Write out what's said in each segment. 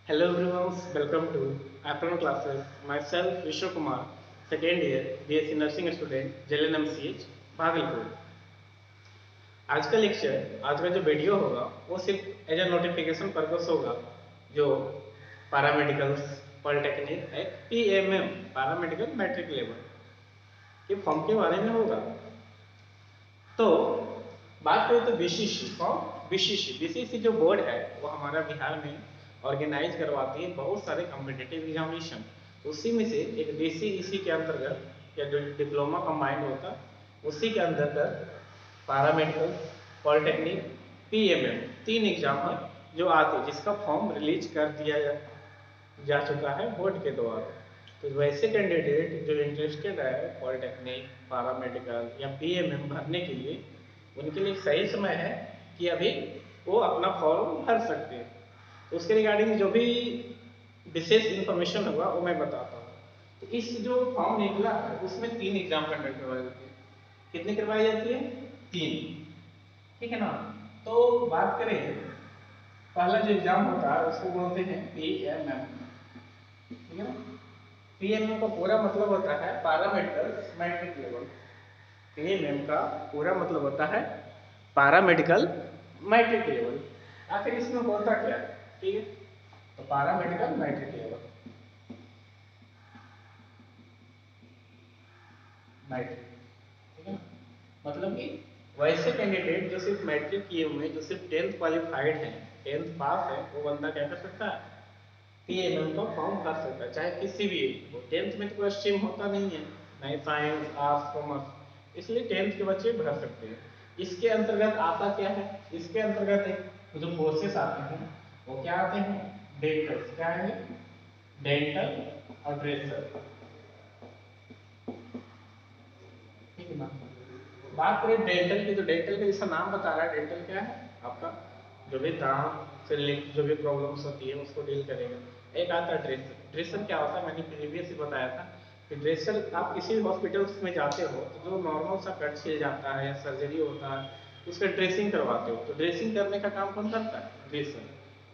Hello everyone, welcome to afternoon classes. Myself Vishnu Kumar, second year BSc Nursing student, JLNMCH, Bhagalpur. आज का lecture, आज का जो video होगा वो सिर्फ एज ए नोटिफिकेशन पर्पस होगा। जो पैरामेडिकल्स पॉलिटेक्निक है PMM पैरामेडिकल मैट्रिक लेवल के फॉर्म के बारे में होगा। तो बात करें तो बीसीसी फॉर्म, बीसीसी जो बोर्ड है वो हमारा बिहार में ऑर्गेनाइज करवाती है बहुत सारे कॉम्पिटिटिव एग्जामिनेशन। उसी में से एक बीसीईसी के अंतर्गत या जो डिप्लोमा कंबाइंड होता उसी के अंतर्गत पैरामेडिकल पॉलिटेक्निक पीएमएम तीन एग्जाम है जो आते, जिसका फॉर्म रिलीज कर दिया जा चुका है बोर्ड के द्वारा। तो वैसे कैंडिडेट जो इंटरेस्टेड है पॉलिटेक्निक पैरामेडिकल या पीएमएम भरने के लिए, उनके लिए सही समय है कि अभी वो अपना फॉर्म भर सकते हैं। तो उसके रिगार्डिंग जो भी विशेष इंफॉर्मेशन होगा वो मैं बताता हूँ। तो इस जो फॉर्म निकला है उसमें 3 एग्जाम कंडक्ट करवाई जाती है। कितनी करवाई जाती है? 3, ठीक है ना। तो बात करें, पहला जो एग्जाम होता है उसको बोलते हैं पीएमएम, ठीक है ना। पीएमएम का पूरा मतलब होता है पैरामेडिकल मैट्रिक लेवल। पीएमएम का पूरा मतलब होता है पैरामेडिकल मैट्रिक लेवल। आखिर इसमें होता क्या है, ठीक है। तो पैरामेडिकल मैट्रिक लेवल, मैट्रिक, ठीक है। मतलब कि वैसे कैंडिडेट जो सिर्फ मैट्रिक किए हुए, जो सिर्फ 10th क्वालिफाइड है, 10th पास है, वो बंदा क्या कर सकता है? पीएमएम का फॉर्म भर सकता है, चाहे किसी भी एज को। 10th में तो कोई स्ट्रीम होता नहीं है, नहीं साइंस आर्ट्स कॉमर्स, इसलिए 10th के बच्चे भर सकते हैं। इसके अंतर्गत आता क्या है? इसके अंतर्गत एक जो कोर्सेस आते हैं वो क्या आते हैं? डेंटल, क्या है? डेंटल और ड्रेसर, ठीक है ना। बात करें डेंटल की, तो डेंटल का जैसा नाम बता रहा है, डेंटल क्या है? आपका जो भी दांत से लिंक जो भी प्रॉब्लम्स होती है उसको डील करेगा। एक आता है ड्रेसर। ड्रेसर क्या होता है, मैंने प्रीवियस ही बताया था कि ड्रेसर, आप किसी भी हॉस्पिटल्स में जाते हो तो जो नॉर्मल सा कट छिल जाता है या सर्जरी होता है उसका ड्रेसिंग करवाते हो, तो ड्रेसिंग करने का काम कौन करता है? ड्रेसर।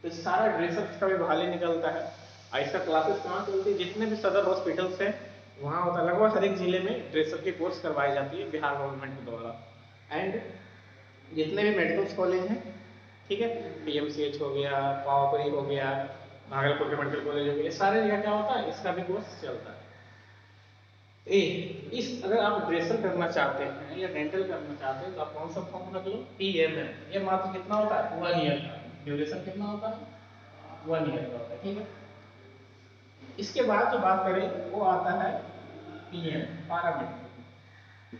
तो सारा ड्रेसर का भी भाले निकलता है। ऐसा क्लासेस कहाँ चलती है? जितने भी सदर हॉस्पिटल्स हैं वहाँ होता है। लगभग हर एक जिले में ड्रेसर की कोर्स करवाई जाती है बिहार गवर्नमेंट के द्वारा। एंड जितने भी मेडिकल कॉलेज हैं, ठीक है, पीएमसीएच हो गया, पावापुरी हो गया, भागलपुर के मेडिकल कॉलेज हो गया, सारे जगह क्या होता है, इसका भी कोर्स चलता है। ए इस अगर आप ड्रेसर करना चाहते हैं या डेंटल करना चाहते हैं तो आप कौन सा फॉर्म रख लो? पीएमएम। ये मात्र कितना होता है? 1 ईयर का ड्यूरेशन। कितना होता है? 1 ईयर का होता है, ठीक है। इसके बाद जो बात करें वो आता है पीएम, पैरामेडिकल।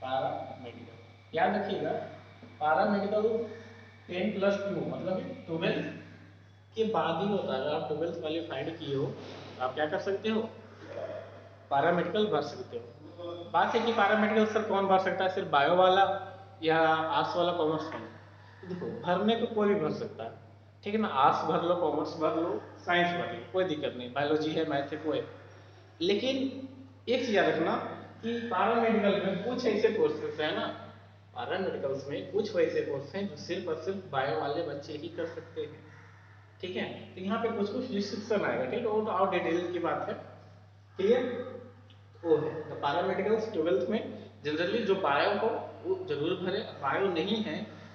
पैरामेडिकल याद रखिएगा, पैरामेडिकल 10+2 मतलब 12 के बाद ही होता है। अगर आप 12th क्वालिफाइड किए हो तो आप क्या कर सकते हो? पैरामेडिकल भर सकते हो। बात है कि पैरामेडिकल सर कौन भर सकता है? सिर्फ बायो वाला या आर्ट्स वाला, कॉमर्स वाला? देखो, भरने को कोई भी भर सकता है, ठीक है ना। आर्ट्स भर लो, कॉमर्स भर लो, साइंस भर लो, कोई दिक्कत नहीं। बायोलॉजी है, मैथ है, कोई। लेकिन एक चीज याद रखना कि पैरामेडिकल में कुछ ऐसे कोर्सेस है ना, पैरामेडिकल्स में कुछ वैसे कोर्स हैं जो सिर्फ और सिर्फ बायो वाले बच्चे ही कर सकते हैं, ठीक है। तो यहाँ पे कुछ कुछ रिस्ट्रिक्शन आएगा, ठीक है, वो तो और डिटेल की बात है, क्लियर। वो है तो पैरामेडिकल्स 12th में जनरली जो बायो हो वो जरूर भरे। बायो नहीं है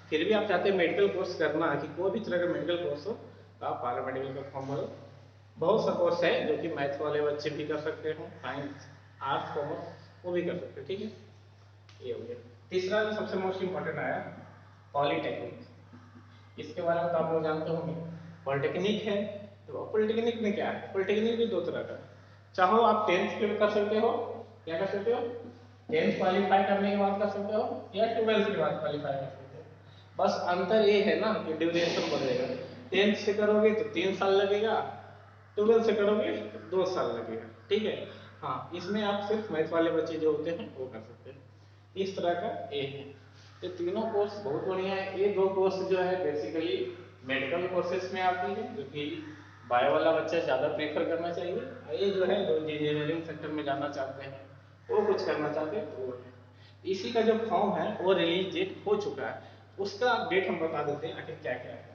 फिर भी आप चाहते हैं मेडिकल कोर्स करना, कि कोई भी तरह का मेडिकल कोर्स हो, तो आप पैरामेडिकल का फॉर्म भरो। बहुत सा कोर्स है जो कि मैथ वाले बच्चे भी कर सकते हो, साइंस आर्ट्स कॉमर्स वो भी कर सकते हैं, ठीक है। ये हो गया। तीसरा जो सबसे मोस्ट इंपॉर्टेंट आया, पॉलिटेक्निक। इसके बारे में तो आप लोग जानते होंगे। पॉलिटेक्निक है, तो पॉलिटेक्निक में क्या है? पॉलिटेक्निक भी दो तरह का है। चाहो आप 10th के कर सकते हो, क्या कर सकते हो? 10th क्वालिफाई करने के बाद कर सकते हो या 12th के बाद क्वालिफाई कर सकते हो। बस अंतर ये है ना कि ड्यूरेशन बदलेगा। 10th से करोगे तो 3 साल लगेगा, 12th से करोगे तो 2 साल लगेगा, ठीक है। हाँ, इसमें आप सिर्फ मैथ वाले बच्चे जो होते हैं वो कर सकते हैं। इस तरह का ए है। ये तीनों कोर्स बहुत बढ़िया है। ये दो कोर्स जो है बेसिकली मेडिकल कोर्सेज में आती है, जो कि बायो वाला बच्चा ज़्यादा प्रेफर करना चाहिए। और ये जो है जो इंजीनियरिंग सेक्टर में जाना चाहते हैं, वो कुछ करना चाहते हैं, तो वो है। इसी का जो फॉर्म है वो रिलीज डेट हो चुका है, उसका डेट हम बता देते हैं आखिर क्या क्या है।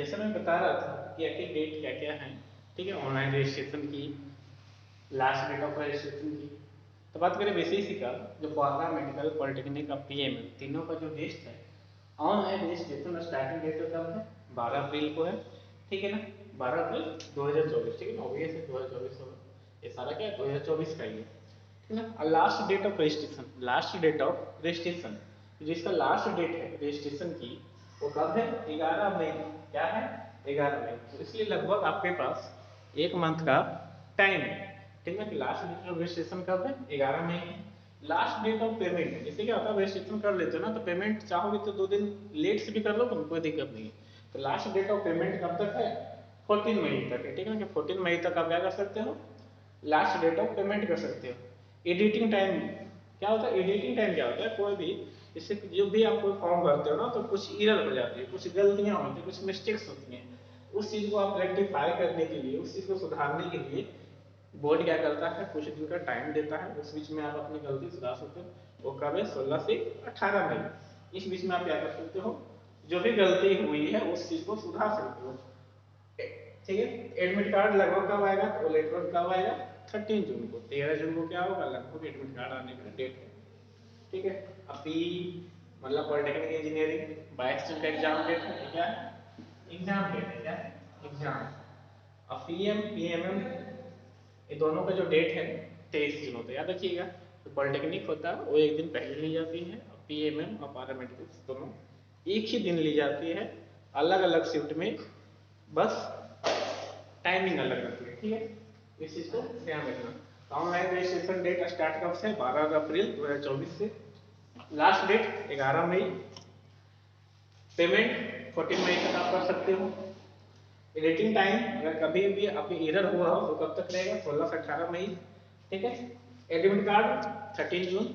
जैसे मैं बता रहा था कि आखिर डेट क्या क्या है, ठीक है, ऑनलाइन रजिस्ट्रेशन की, लास्ट डेट ऑफ रजिस्ट्रेशन की। तो बात करें बीसीसी का, जो पारा मेडिकल पॉलिटेक्निक का पीएमएल तीनों का जो लिस्ट है, ऑनलाइन रजिस्ट्रेशन स्टार्टिंग डेट कब है, 12 अप्रैल को है, ठीक है ना, 12 अप्रैल 2024, ठीक है ना, ऑब्वियस है 2024 होगा, ये सारा क्या है 2024 का ही है, ठीक है ना। Last date of registration, last date of registration, जिसका लास्ट डेट है रजिस्ट्रेशन की, वो कब है, 11 मई। क्या है, 11 मई। तो इसलिए लगभग आपके पास एक मंथ का टाइम है, ठीक है। लास्ट डेट ऑफ रजिस्ट्रेशन कब है, 11 मई है। लास्ट डेट ऑफ पेमेंट, जैसे क्या होता है रजिस्ट्रेशन कर लेते हो ना, तो पेमेंट चाहोगे तो 2 दिन लेट से भी कर लो, तो कोई दिक्कत नहीं है। तो लास्ट डेट ऑफ पेमेंट कब तक है, 14 मई तक है, ठीक है ना, कि 14 मई तक आप क्या कर सकते हो, लास्ट डेट ऑफ पेमेंट कर सकते हो। एडिटिंग टाइम क्या होता है, एडिटिंग टाइम क्या होता है, कोई भी इससे जो भी आप कोई फॉर्म भरते हो ना, तो कुछ एरर हो जाती है, कुछ गलतियां होती है, कुछ मिस्टेक्स होती हैं, उस चीज को आप रेक्टिफाई करने के लिए, उस चीज को सुधारने के लिए बोर्ड क्या करता है, कुछ दिन का टाइम देता है, उस बीच में आप अपनी गलती सुधार सकते हो। वो कब है, 16 से 18 मई। इस बीच में आप क्या कर सकते हो, जो भी गलती हुई है उस चीज को सुधार सकते हो, ठीक है। एडमिट कार्ड लगभग कब आएगा, तो लेटर कब आएगा, 13 जून को, 13 जून को क्या होगा, लगभग एडमिट कार्ड आने का डेट है, ठीक है। अब पी मतलब पॉलिटेक्निक इंजीनियरिंग 22 जून का एग्जाम डेट है, क्या है, एग्जाम डेट है, क्या है, एग्जाम। अब पीएम पीएमएम ये दोनों का जो डेट है 23 जून होता है, याद रखिएगा। तो पॉलिटेक्निक होता है वो एक दिन पहले ली जाती है, और पीएमएम और पैरामेडिकल दोनों एक ही दिन ली जाती है, अलग अलग शिफ्ट में, बस टाइमिंग अलग रहती है, ठीक है। इस चीज को ध्यान रखना। ऑनलाइन रजिस्ट्रेशन डेट स्टार्ट कब से, 12 अप्रैल 2024 से, लास्ट डेट 11 मई, पेमेंट 14 मई तक आप कर सकते हो। एडिटिंग टाइम अगर कभी भी आपके एरर हुआ हो तो कब तक रहेगा, 16 से 18 मई, ठीक है। एडमिट कार्ड 13 जून,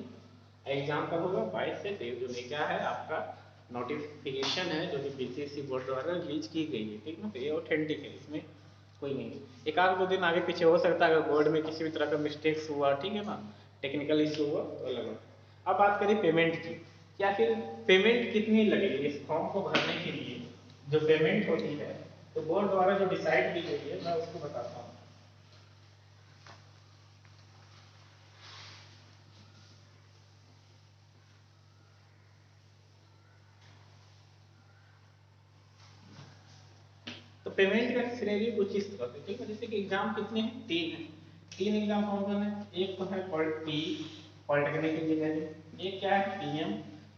एग्जाम कब होगा, 22 से 23 जून। ये क्या है, आपका नोटिफिकेशन है जो कि बीसीएसई बोर्ड द्वारा रिलीज की गई है, ठीक है ना, तो ये ऑथेंटिक है, इसमें कोई नहीं। एक आध 2 दिन आगे पीछे हो सकता है अगर बोर्ड में किसी भी तरह का मिस्टेक्स हुआ, ठीक है ना, टेक्निकल इशू हुआ तो अलग बात। अब बात करें पेमेंट की, या फिर पेमेंट कितनी लगेगी इस फॉर्म को भरने के लिए, जो पेमेंट होती है तो बोर्ड द्वारा जो डिसाइड की गई है, मैं उसको बताता हूँ। तो पेमेंट का श्रेणी कुछ इस तरह से, ठीक है, जैसे कि एग्जाम कितने हैं, 3 हैं, 3 एग्जाम कौन कौन है, एक तो है पॉलिटेक्निक इंजीनियरिंग, एक क्या है पीएम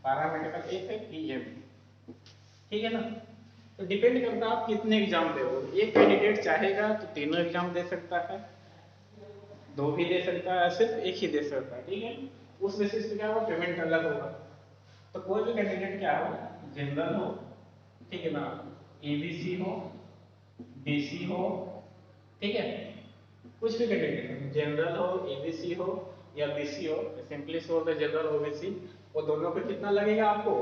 पैरामेडिकल, एक है पीएम, ठीक है ना। तो डिपेंड करता है आप कितने एग्जाम दे हो, एक कैंडिडेट चाहेगा तो तीनों एग्जाम दे सकता है, 2 भी दे सकता है, सिर्फ एक ही दे सकता है, ठीक है। उस बेसिस पे क्या होगा, पेमेंट अलग होगा। तो कोई भी कैंडिडेट क्या हो, जनरल हो, ठीक है ना, एबीसी हो, बीसी हो, ठीक है, कुछ भी कैंडिडेट, जनरल हो, एबीसी हो या बीसी हो, simply so the general OBC, वो दोनों पे कितना लगेगा आपको,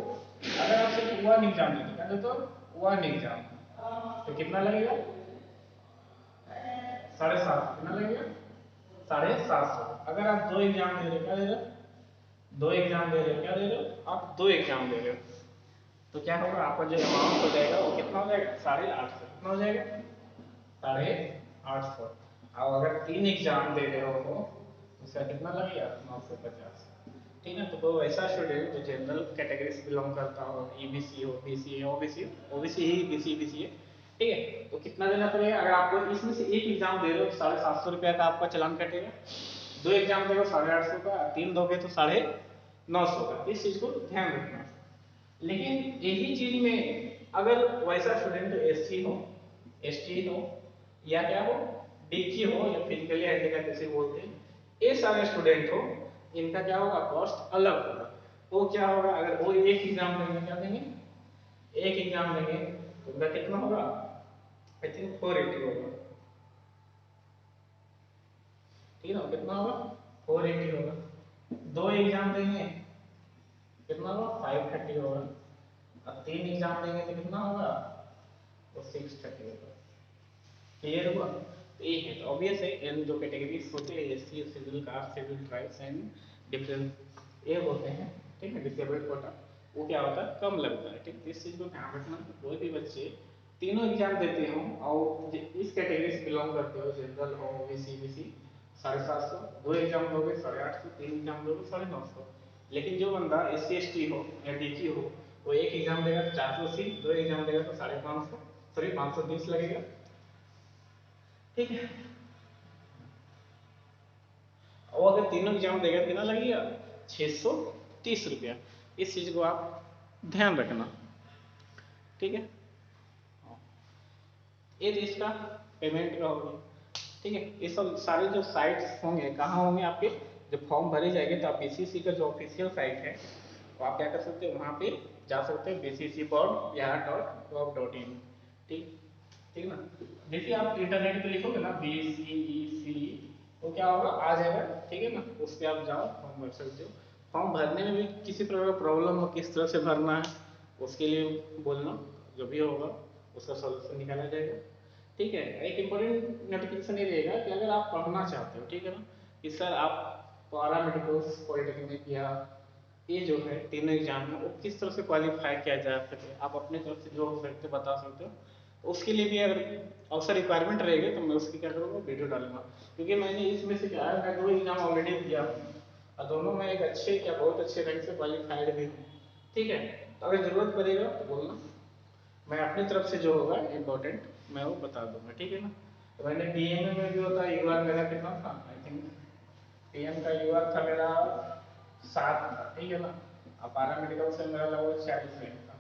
अगर आप सिर्फ वन एग्जाम देते तो वन एग्जाम तो कितना लगेगा, 750, कितना लगेगा, 750। अगर आप 2 एग्जाम दे रहे हो, क्या दे रहे हो, 2 एग्जाम दे रहे हो, क्या दे रहे हो आप, 2 एग्जाम दे रहे हो, तो क्या होगा, आपका जो अमाउंट हो जाएगा वो कितना हो जाएगा, 850, कितना हो जाएगा, 850। अब अगर 3 एग्जाम दे रहे हो तो उसका कितना लगेगा, 950, ठीक है। तो कोई ऐसा स्टूडेंट जो जनरल कैटेगरी से बिलोंग करता हो, ईबीसी हो, बीसी हो, ओबीसी, ओबीसी ही बीसी बीसी है, ठीक है, तो कितना देना पड़ेगा, अगर आपको इसमें से एक एग्जाम दे रहे हो तो 750 रुपया का आपका चलान कटेगा, 2 एग्जाम दे रहे हो 850 का, 3 दोगे तो 950 का, इस चीज को ध्यान रखना। लेकिन यही चीज में अगर वैसा स्टूडेंट एससी हो, एसटी हो, या क्या हो, डीकी हो, या फिजिकली हैंडीकैप जैसे बोलते हैं, ये सारे स्टूडेंट हो, इनका क्या होगा, कॉस्ट अलग होगा। वो क्या होगा, अगर वो एक एग्जाम देंगे, क्या देंगे, एक एग्जाम देंगे तो उनका कितना होगा, आई थिंक 480 होगा, ठीक है ना, कितना होगा, 480 होगा। 2 एग्जाम देंगे कितना होगा, 530 होगा, और 3 एग्जाम देंगे तो कितना होगा, वो 630 होगा, क्लियर हुआ। तो ये है, तो ऑब्वियस है इन जो कैटेगरीज होते हैं, SC, schedule caste, schedule tribes and different ये होते हैं, ठीक है, डिसेबल्ड कोटा, वो क्या होता है, कम लगता है, ठीक है। इस चीज को ध्यान रखना, कोई भी बच्चे तीनों एग्जाम देते हो और इस कैटेगरी से बिलोंग करते हो, जनरल हो, ओबीसी, बीसी, 750, दो एग्जाम दोगे 850, तीन एग्जाम दोगे 950। लेकिन जो बंदा SC ST हो या DQ हो, वो एक एग्जाम देगा तो 480, दो एग्जाम देगा तो 550, सॉरी 520 लगेगा। ठीक है, और अगर तीनों एग्जाम देगा कितना लगेगा, 630 रुपया। इस चीज को आप ध्यान रखना। ठीक है, ये तो इसका पेमेंट का होगा। ठीक है, ये सब सारे जो साइट्स होंगे कहाँ होंगे आपके, जब फॉर्म भरे जाएंगे तो आप BCC का जो ऑफिशियल साइट है तो आप क्या कर सकते हो, वहाँ पे जा सकते हो, bccboard.bihar.gov.in। ठीक, ठीक ना। जैसे आप इंटरनेट पे लिखोगे ना BCEC, तो क्या होगा, आ जाएगा। ठीक है ना, उस पर आप जाओ, फॉर्म भर सकते हो। फॉर्म भरने में भी किसी प्रकार का प्रॉब्लम हो, किस तरह से भरना है, उसके लिए बोलना, जो भी होगा उसका सॉल्यूशन निकाला जाएगा। ठीक है, एक इम्पोर्टेंट नोटिफिकेशन ये रहेगा कि अगर आप पढ़ना चाहते हो, ठीक है ना, कि सर आप पारा मेडिकल्स, पॉलिटेक्निक या ये जो है तीनों एग्जाम में वो किस तरह से क्वालिफाई किया जा सके, आप अपने तरफ से जो हो सकते बता सकते हो। उसके लिए भी अगर अवसर रिक्वायरमेंट रहेगा तो मैं उसकी क्या करूँगा, वीडियो डालूंगा। क्योंकि मैंने इसमें से क्या है, मैं दो एग्जाम ऑलरेडी दिया हूँ और दोनों में एक अच्छे या बहुत अच्छे रैंक से क्वालिफाइड भी हूँ। ठीक है, तो अगर जरूरत पड़ेगा तो बोलना, मैं अपनी तरफ से जो होगा इम्पोर्टेंट मैं वो बता दूंगा। ठीक है ना। तो मैंने PMA में भी होता है, UR मेरा कितना था, आई थिंक PM का UR था मेरा 7 था। ठीक है ना, अब पारा मेडिकल से मेरा लगभग 40 रैंक था।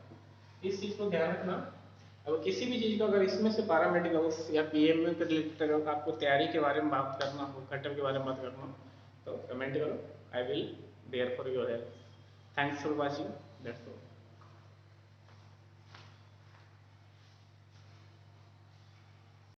इस चीज को ध्यान रखना। अब किसी भी चीज का अगर इसमें से पारा मेडिकल्स या PMA के रिलेटेड अगर आपको तैयारी के बारे में बात करना हो, कटअप के बारे में बात करना हो, तो कमेंट करो, I will there for your help. Thanks for watching, that's all.